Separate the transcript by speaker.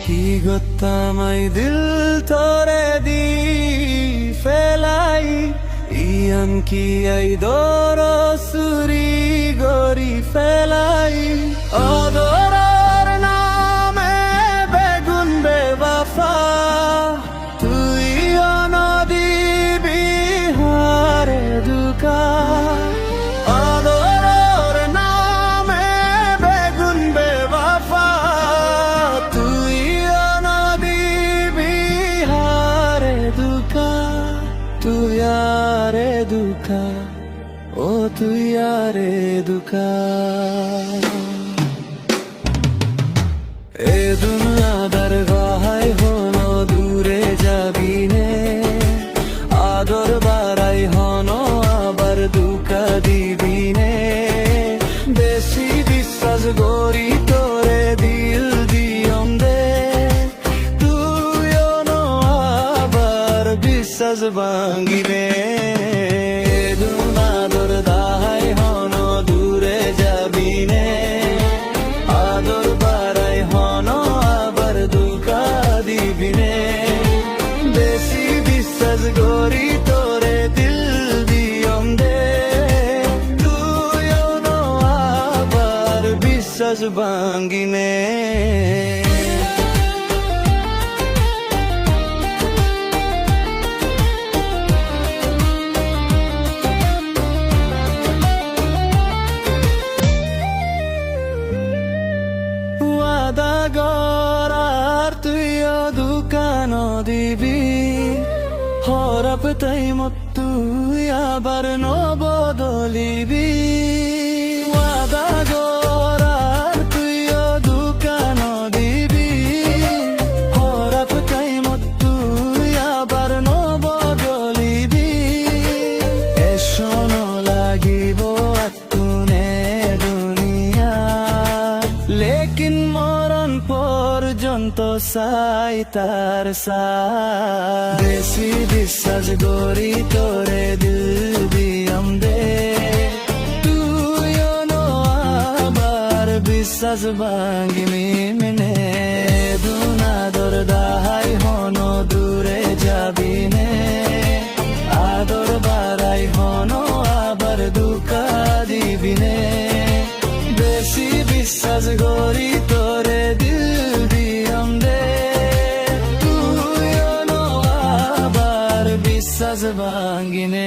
Speaker 1: কি গত্তামাই দিল তোরে দি ফেলাই ইয়ান কি আই দর সুরি গরি ফেলাই অদরার নামে বেগুন বেবাফা তুই অনদি বিহারে দুকা ও তুই আরে দুকা এ দুনিয়াদার গাহাই হনো দূরে যাবি নে আদর বাড়াই হনো আবার দুকা দিবি নে বেশি বিশ্বাস গরি তোরে দিল দিয়ম দে তুইও নো আবার বিশ্বাস ভাঙ্গি নে গরি তোরে দিল দিয়ম দে তুইও নো আবার বিশ্বাস ভাঙ্গিনে ওয়াদা গরার তুইও দোকান দিবি হরপ তাই মত্তু আবার নবদলিবি ওয়াদা গরার তুইও দোকান দিবি হরপ তাই মত্তু আবার নবদলিবি এসন লাগিব আতুনে দুনিয়া লেকিন মরণ পর্যন্ত সাই তার সাই বেশি বিশ্বাস গরি তোরে দিল দিয়ম দে তুইও নো আবার বিশ্বাস ভাঙ্গিনি মিনে দুনাদর দাহাই হনো দূরে যাবি নে আদর বাড়াই হনো আবার দুকা দিবি নে বেশি বিশ্বাস গরি তোরে দিল দিয়ম দে তুইও নো আবার বিশ্বাস ভাঙ্গিনে